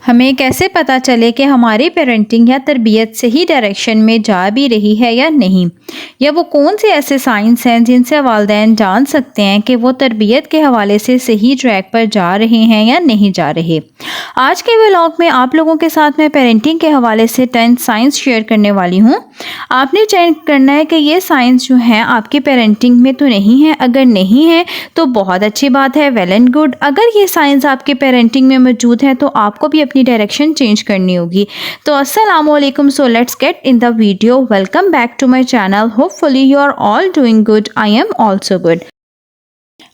हमें कैसे पता चले कि हमारी पेरेंटिंग या तरबियत सही डायरेक्शन में जा भी रही है या नहीं, या वो कौन से ऐसे साइंस हैं जिनसे वालिदैन जान सकते हैं कि वो तरबियत के हवाले से सही ट्रैक पर जा रहे हैं या नहीं जा रहे। आज के व्लॉग में आप लोगों के साथ मैं पेरेंटिंग के हवाले से 10 साइंस शेयर करने वाली हूँ। आपने चेक करना है कि ये साइंस जो हैं आपकी पेरेंटिंग में तो नहीं है। अगर नहीं है तो बहुत अच्छी बात है, वेल एंड गुड। अगर ये साइंस आपके पेरेंटिंग में मौजूद है तो आपको भी अपनी डायरेक्शन चेंज करनी होगी। तो अस्सलामु अलैकुम, so let's get in the video. Welcome back to my channel. Hopefully you are all doing good, I am also good.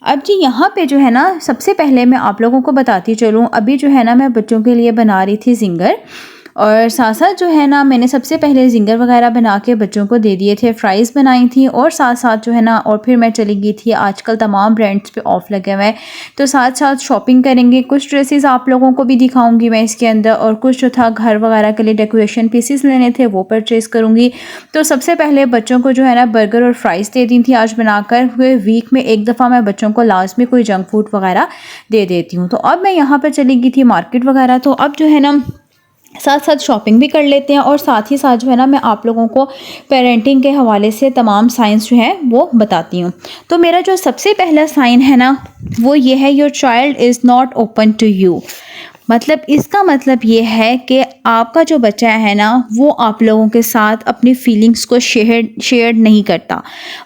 अब जी यहाँ पे जो है ना, सबसे पहले मैं आप लोगों को बताती चलूँ, अभी जो है ना मैं बच्चों के लिए बना रही थी जिंगर, और साथ साथ जो है ना मैंने सबसे पहले जिंगर वगैरह बना के बच्चों को दे दिए थे, फ्राइज़ बनाई थी, और साथ साथ जो है ना और फिर मैं चली गई थी। आजकल तमाम ब्रांड्स पे ऑफ लगे हुए हैं, तो साथ साथ शॉपिंग करेंगे। कुछ ड्रेसेस आप लोगों को भी दिखाऊंगी मैं इसके अंदर, और कुछ जो था घर वगैरह के लिए डेकोरेशन पीसेस लेने थे वो परचेज करूँगी। तो सबसे पहले बच्चों को जो है ना बर्गर और फ्राइज़ दे दी थी आज बनाकर हुए। वीक में एक दफ़ा मैं बच्चों को लाजमी कोई जंक फूड वगैरह दे देती हूँ। तो अब मैं यहाँ पर चली गई थी मार्केट वगैरह, तो अब जो है ना साथ साथ शॉपिंग भी कर लेते हैं, और साथ ही साथ जो है ना मैं आप लोगों को पेरेंटिंग के हवाले से तमाम साइंस जो है वो बताती हूँ। तो मेरा जो सबसे पहला साइन है ना वो ये है, your child is not open to you. मतलब इसका मतलब ये है कि आपका जो बच्चा है ना वो आप लोगों के साथ अपनी फीलिंग्स को शेयर नहीं करता।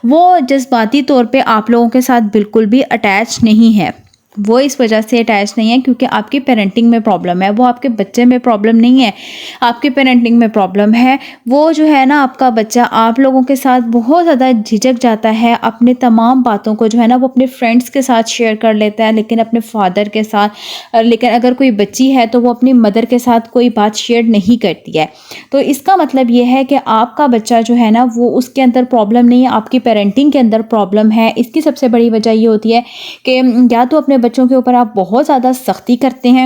वो जज्बाती तौर पे आप लोगों के साथ बिल्कुल भी अटैच नहीं है। वो इस वजह से अटैच नहीं है क्योंकि आपकी पेरेंटिंग में प्रॉब्लम है, वो आपके बच्चे में प्रॉब्लम नहीं है, आपकी पेरेंटिंग में प्रॉब्लम है। वो जो है ना आपका बच्चा आप लोगों के साथ बहुत ज़्यादा झिझक जाता है, अपने तमाम बातों को जो है ना वो अपने फ्रेंड्स के साथ शेयर कर लेता है, लेकिन अपने फादर के साथ, लेकिन अगर कोई बच्ची है तो वो अपनी मदर के साथ कोई बात शेयर नहीं करती है। तो इसका मतलब ये है कि आपका बच्चा जो है ना वो उसके अंदर प्रॉब्लम नहीं है, आपकी पेरेंटिंग के अंदर प्रॉब्लम है। इसकी सबसे बड़ी वजह ये होती है कि या तो अपने बच्चों के ऊपर आप बहुत ज़्यादा सख्ती करते हैं,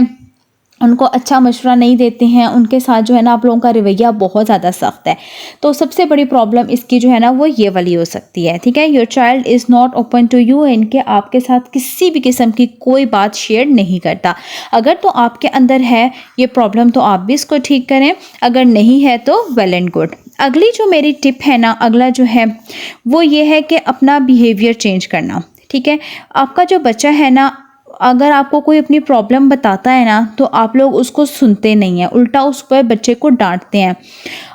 उनको अच्छा मशवरा नहीं देते हैं, उनके साथ जो है ना आप लोगों का रवैया बहुत ज़्यादा सख्त है। तो सबसे बड़ी प्रॉब्लम इसकी जो है ना वो ये वाली हो सकती है। ठीक है, your child is not open to you, इनके आपके साथ किसी भी किस्म की कोई बात शेयर नहीं करता। अगर तो आपके अंदर है ये प्रॉब्लम तो आप भी इसको ठीक करें, अगर नहीं है तो वेल एंड गुड। अगली जो मेरी टिप है ना, अगला जो है वो ये है कि अपना बिहेवियर चेंज करना। ठीक है, आपका जो बच्चा है ना अगर आपको कोई अपनी प्रॉब्लम बताता है ना तो आप लोग उसको सुनते नहीं हैं, उल्टा उस पर बच्चे को डांटते हैं,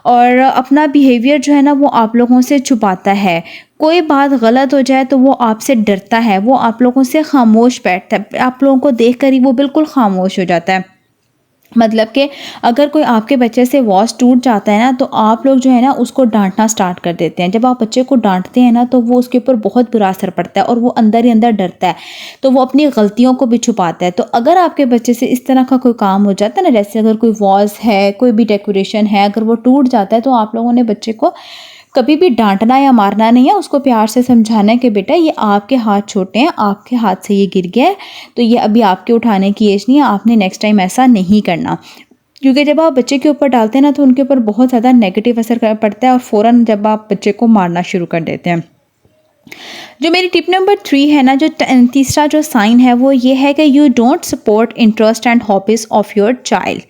और अपना बिहेवियर जो है ना वो आप लोगों से छुपाता है। कोई बात गलत हो जाए तो वो आपसे डरता है, वो आप लोगों से खामोश बैठता है, आप लोगों को देख कर ही वो बिल्कुल खामोश हो जाता है। मतलब कि अगर कोई आपके बच्चे से वॉच टूट जाता है ना तो आप लोग जो है ना उसको डांटना स्टार्ट कर देते हैं। जब आप बच्चे को डांटते हैं ना तो वो उसके ऊपर बहुत बुरा असर पड़ता है, और वो अंदर ही अंदर डरता है, तो वो अपनी गलतियों को भी छुपाता है। तो अगर आपके बच्चे से इस तरह का कोई काम हो जाता है ना, जैसे अगर कोई वॉच है, कोई भी डेकोरेशन है, अगर वो टूट जाता है तो आप लोगों ने बच्चे को कभी भी डांटना या मारना नहीं है, उसको प्यार से समझाना है कि बेटा ये आपके हाथ छोटे हैं, आपके हाथ से ये गिर गया है, तो ये अभी आपके उठाने की एज नहीं है, आपने नेक्स्ट टाइम ऐसा नहीं करना। क्योंकि जब आप बच्चे के ऊपर डालते हैं ना तो उनके ऊपर बहुत ज़्यादा नेगेटिव असर पड़ता है, और फ़ौरन जब आप बच्चे को मारना शुरू कर देते हैं। जो मेरी टिप नंबर 3 है ना, जो तीसरा जो साइन है वो ये है कि you don't support interest and hobbies of your child.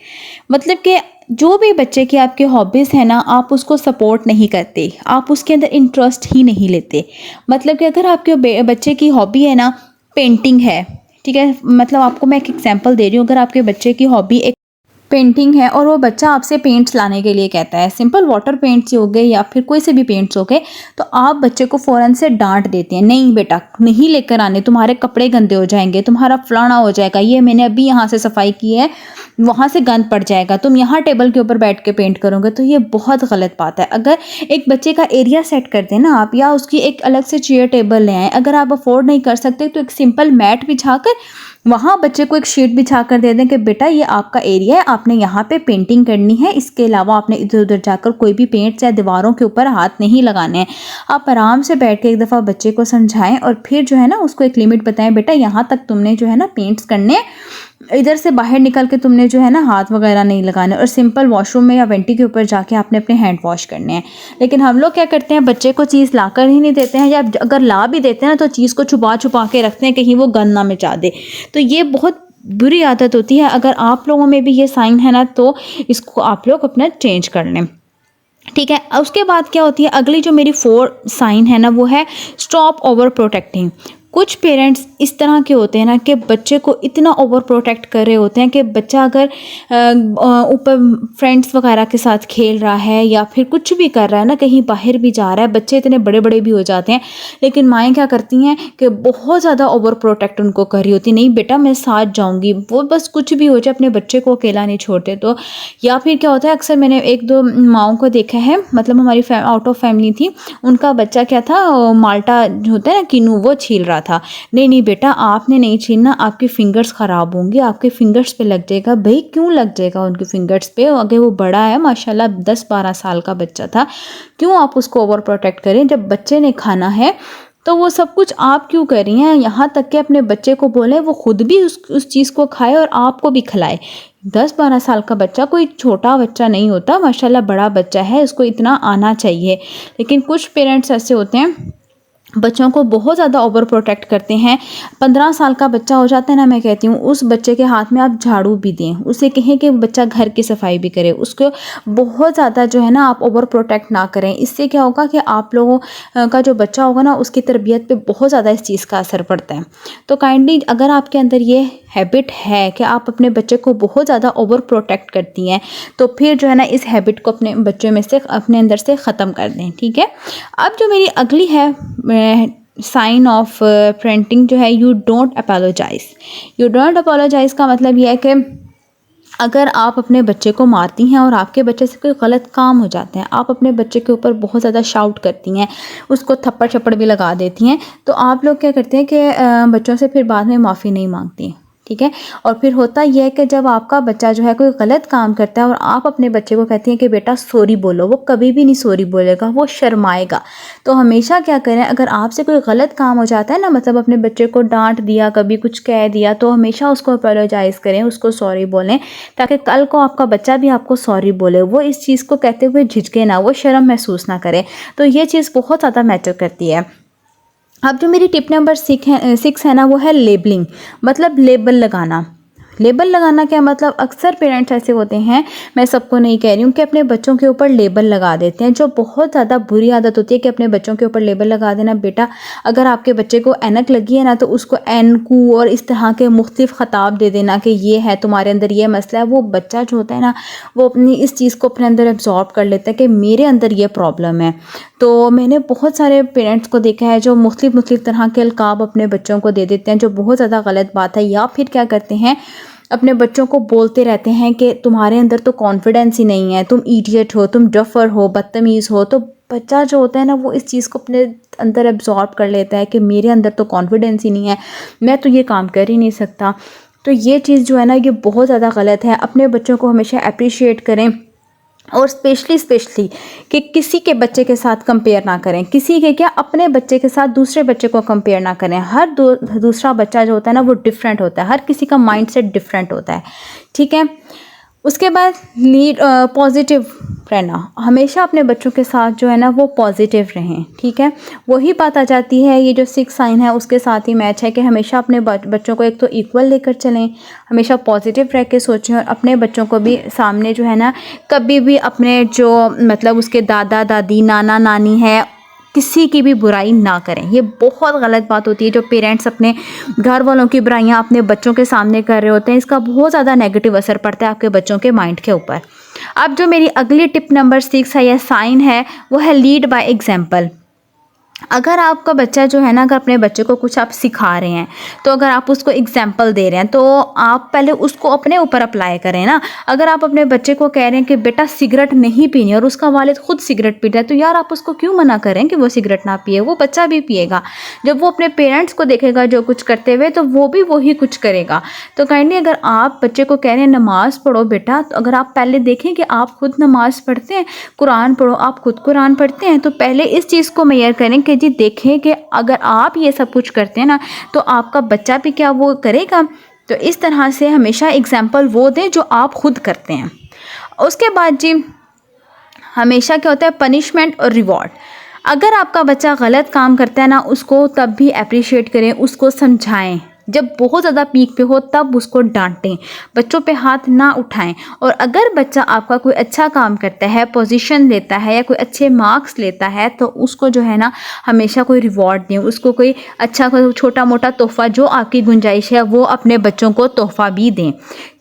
मतलब कि जो भी बच्चे की आपकी हॉबीज़ है ना आप उसको सपोर्ट नहीं करते, आप उसके अंदर इंटरेस्ट ही नहीं लेते। मतलब कि अगर आपके बच्चे की हॉबी है ना पेंटिंग है, ठीक है, मतलब आपको मैं एक एग्जांपल दे रही हूँ, अगर आपके बच्चे की हॉबी एक पेंटिंग है और वो बच्चा आपसे पेंट्स लाने के लिए कहता है, सिंपल वाटर पेंट्स हो गए या फिर कोई से भी पेंट्स हो गए, तो आप बच्चे को फ़ौरन से डांट देते हैं, नहीं बेटा नहीं लेकर आने, तुम्हारे कपड़े गंदे हो जाएंगे, तुम्हारा फलाना हो जाएगा, ये मैंने अभी यहाँ से सफाई की है, वहाँ से गंद पड़ जाएगा, तुम यहाँ टेबल के ऊपर बैठ के पेंट करोगे। तो ये बहुत गलत बात है। अगर एक बच्चे का एरिया सेट कर दें ना आप, या उसकी एक अलग से चेयर टेबल ले आएँ, अगर आप अफोर्ड नहीं कर सकते तो एक सिंपल मैट बिछा कर वहाँ बच्चे को एक शीट बिछा कर दे दें कि बेटा ये आपका एरिया है, आपने यहाँ पे पेंटिंग करनी है, इसके अलावा आपने इधर उधर जाकर कोई भी पेंट्स या दीवारों के ऊपर हाथ नहीं लगाने हैं। आप आराम से बैठ के एक दफ़ा बच्चे को समझाएं, और फिर जो है ना उसको एक लिमिट बताएं, बेटा यहाँ तक तुमने जो है ना पेंट्स करने, इधर से बाहर निकल के तुमने जो है ना हाथ वगैरह नहीं लगाने, और सिंपल वॉशरूम में या वेंटी के ऊपर जाके आपने अपने हैंड वॉश करने हैं। लेकिन हम लोग क्या करते हैं, बच्चे को चीज़ ला कर ही नहीं देते हैं, या अगर ला भी देते हैं तो चीज़ को छुपा छुपा के रखते हैं कहीं वो गंद ना मचा दे। तो ये बहुत बुरी आदत होती है। अगर आप लोगों में भी ये साइन है ना, तो इसको आप लोग अपना चेंज कर लें, ठीक है। उसके बाद क्या होती है, अगली जो मेरी 4 साइन है ना, वो है स्टॉप ओवर प्रोटेक्टिंग। कुछ पेरेंट्स इस तरह के होते हैं ना कि बच्चे को इतना ओवर प्रोटेक्ट कर रहे होते हैं कि बच्चा अगर ऊपर फ्रेंड्स वगैरह के साथ खेल रहा है या फिर कुछ भी कर रहा है ना, कहीं बाहर भी जा रहा है, बच्चे इतने बड़े बड़े भी हो जाते हैं, लेकिन माएँ क्या करती हैं कि बहुत ज़्यादा ओवर प्रोटेक्ट उनको कर रही होती, नहीं बेटा मैं साथ जाऊँगी, वो बस कुछ भी हो जाए अपने बच्चे को अकेला नहीं छोड़ते। तो या फिर क्या होता है, अक्सर मैंने 1-2 माँओं को देखा है, मतलब हमारी आउट ऑफ फैमिली थी, उनका बच्चा क्या था, माल्टा जो होता है ना किन्नू, वो छील रहा था। नहीं नहीं बेटा आपने नहीं छीलना, आपकी फिंगर्स ख़राब होंगी, आपके फिंगर्स पे लग जाएगा। भाई क्यों लग जाएगा उनकी फिंगर्स पे? अगर वो बड़ा है माशाल्लाह 10-12 साल का बच्चा था, क्यों आप उसको ओवर प्रोटेक्ट करें? जब बच्चे ने खाना है तो वो सब कुछ आप क्यों कर रही हैं? यहाँ तक कि अपने बच्चे को बोले वो खुद भी उस चीज़ को खाए और आपको भी खिलाए। 10-12 साल का बच्चा कोई छोटा बच्चा नहीं होता, माशाल्लाह बड़ा बच्चा है, उसको इतना आना चाहिए। लेकिन कुछ पेरेंट्स ऐसे होते हैं, बच्चों को बहुत ज़्यादा ओवर प्रोटेक्ट करते हैं। 15 साल का बच्चा हो जाता है ना, मैं कहती हूँ उस बच्चे के हाथ में आप झाड़ू भी दें, उसे कहें कि बच्चा घर की सफाई भी करे, उसको बहुत ज़्यादा जो है ना आप ओवर प्रोटेक्ट ना करें। इससे क्या होगा कि आप लोगों का जो बच्चा होगा ना, उसकी तरबियत पे बहुत ज़्यादा इस चीज़ का असर पड़ता है। तो काइंडली अगर आपके अंदर ये हैबिट है कि आप अपने बच्चे को बहुत ज़्यादा ओवर प्रोटेक्ट करती हैं, तो फिर जो है ना इस हैबिट को अपने बच्चों में से, अपने अंदर से ख़त्म कर दें, ठीक है। अब जो मेरी अगली है साइन ऑफ पेरेंटिंग जो है, you don't apologise. You don't apologise का मतलब यह है कि अगर आप अपने बच्चे को मारती हैं और आपके बच्चे से कोई गलत काम हो जाते हैं, आप अपने बच्चे के ऊपर बहुत ज़्यादा शाउट करती हैं, उसको थप्पड़ छप्पड़ भी लगा देती हैं, तो आप लोग क्या करते हैं कि बच्चों से फिर बाद में माफ़ी नहीं मांगती, ठीक है। और फिर होता यह है कि जब आपका बच्चा जो है कोई गलत काम करता है और आप अपने बच्चे को कहती हैं कि बेटा सॉरी बोलो, वो कभी भी नहीं सॉरी बोलेगा, वो शर्माएगा। तो हमेशा क्या करें, अगर आपसे कोई गलत काम हो जाता है ना, मतलब अपने बच्चे को डांट दिया, कभी कुछ कह दिया, तो हमेशा उसको अपोलोजाइज़ करें, उसको सॉरी बोलें, ताकि कल को आपका बच्चा भी आपको सॉरी बोले, वो इस चीज़ को कहते हुए झिझके ना, वो शर्म महसूस ना करे। तो ये चीज़ बहुत ज़्यादा मैटर करती है। अब जो मेरी टिप नंबर 6 है ना, वो है लेबलिंग, मतलब लेबल लगाना। लेबल लगाना क्या मतलब, अक्सर पेरेंट्स ऐसे होते हैं, मैं सबको नहीं कह रही हूँ, कि अपने बच्चों के ऊपर लेबल लगा देते हैं, जो बहुत ज़्यादा बुरी आदत होती है कि अपने बच्चों के ऊपर लेबल लगा देना। बेटा अगर आपके बच्चे को ऐनक लगी है ना, तो उसको एन कू और इस तरह के मुख्तलिफ ख़ताब दे देना कि ये है तुम्हारे अंदर ये मसला है। वो बच्चा जो होता है ना, वो अपनी इस चीज़ को अपने अंदर एब्जॉर्ब कर लेता है कि मेरे अंदर ये प्रॉब्लम है। तो मैंने बहुत सारे पेरेंट्स को देखा है जो मुख्तलिफ तरह के अलकाब अपने बच्चों को दे देते हैं, जो बहुत ज़्यादा गलत बात है। या फिर क्या करते हैं, अपने बच्चों को बोलते रहते हैं कि तुम्हारे अंदर तो कॉन्फिडेंस ही नहीं है, तुम इडियट हो, तुम डफर हो, बदतमीज़ हो। तो बच्चा जो होता है ना, वो इस चीज़ को अपने अंदर एब्जॉर्ब कर लेता है कि मेरे अंदर तो कॉन्फिडेंस ही नहीं है, मैं तो ये काम कर ही नहीं सकता। तो ये चीज़ जो है ना, ये बहुत ज़्यादा गलत है। अपने बच्चों को हमेशा अप्रिशिएट करें, और स्पेशली कि किसी के बच्चे के साथ कंपेयर ना करें, किसी के क्या, अपने बच्चे के साथ दूसरे बच्चे को कंपेयर ना करें। हर दूसरा बच्चा जो होता है ना, वो डिफरेंट होता है, हर किसी का माइंडसेट डिफरेंट होता है, ठीक है। उसके बाद पॉजिटिव रहना, हमेशा अपने बच्चों के साथ जो है ना वो पॉजिटिव रहें, ठीक है। वही बात आ जाती है, ये जो 6 साइन है उसके साथ ही मैच है कि हमेशा अपने बच्चों को एक तो इक्वल लेकर चलें, हमेशा पॉजिटिव रह के सोचें, और अपने बच्चों को भी सामने जो है ना, कभी भी अपने जो मतलब उसके दादा दादी नाना नानी है, किसी की भी बुराई ना करें। ये बहुत गलत बात होती है, जो पेरेंट्स अपने घर वालों की बुराइयां अपने बच्चों के सामने कर रहे होते हैं, इसका बहुत ज़्यादा नेगेटिव असर पड़ता है आपके बच्चों के माइंड के ऊपर। अब जो मेरी अगली टिप नंबर 6 है या साइन है, वो है लीड बाय एग्जाम्पल। अगर आपका बच्चा जो है ना, अगर अपने बच्चे को कुछ आप सिखा रहे हैं, तो अगर आप उसको एग्जाम्पल दे रहे हैं, तो आप पहले उसको अपने ऊपर अप्लाई करें ना। अगर आप अपने बच्चे को कह रहे हैं कि बेटा सिगरेट नहीं पीनी, और उसका वालिद खुद सिगरेट पीता है, तो यार आप उसको क्यों मना करें कि वो सिगरेट ना पिए? वो बच्चा भी पिएगा। जब वो अपने पेरेंट्स को देखेगा जो कुछ करते हुए, तो वो भी वही कुछ करेगा। तो काइंडली अगर आप बच्चे को कह रहे हैं नमाज़ पढ़ो बेटा, तो अगर आप पहले देखें कि आप खुद नमाज़ पढ़ते हैं, कुरान पढ़ो, आप खुद कुरान पढ़ते हैं, तो पहले इस चीज़ को मेजर करें कि जी देखें कि अगर आप ये सब कुछ करते हैं ना, तो आपका बच्चा भी क्या वो करेगा। तो इस तरह से हमेशा एग्जाम्पल वो दें जो आप खुद करते हैं। उसके बाद जी हमेशा क्या होता है, पनिशमेंट और रिवॉर्ड। अगर आपका बच्चा गलत काम करता है ना, उसको तब भी अप्रिशिएट करें, उसको समझाएं, जब बहुत ज़्यादा पीक पे हो तब उसको डांटें, बच्चों पे हाथ ना उठाएं। और अगर बच्चा आपका कोई अच्छा काम करता है, पोजीशन लेता है या कोई अच्छे मार्क्स लेता है तो उसको जो है ना हमेशा कोई रिवॉर्ड दें, उसको कोई अच्छा कोई छोटा मोटा तोहफ़ा, जो आपकी गुंजाइश है वो अपने बच्चों को तोहफ़ा भी दें,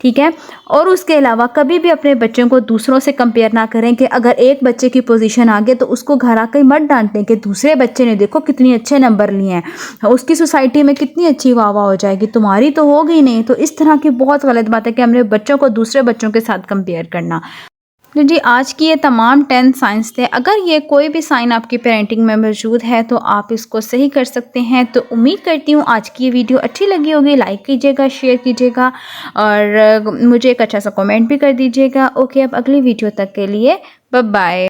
ठीक है। और उसके अलावा कभी भी अपने बच्चों को दूसरों से कंपेयर ना करें कि अगर एक बच्चे की पोजीशन आ गई तो उसको घर आकर मत डांटें कि दूसरे बच्चे ने देखो कितनी अच्छे नंबर लिए हैं, उसकी सोसाइटी में कितनी अच्छी वाह वाह हो जाएगी, तुम्हारी तो होगी नहीं। तो इस तरह की बहुत गलत बात है कि हमने बच्चों को दूसरे बच्चों के साथ कंपेयर करना। तो जी आज की ये तमाम 10 साइंस थे। अगर ये कोई भी साइन आपकी पेरेंटिंग में मौजूद है तो आप इसको सही कर सकते हैं। तो उम्मीद करती हूँ आज की ये वीडियो अच्छी लगी होगी। लाइक कीजिएगा, शेयर कीजिएगा और मुझे एक अच्छा सा कमेंट भी कर दीजिएगा। ओके, अब अगली वीडियो तक के लिए बाय बाय।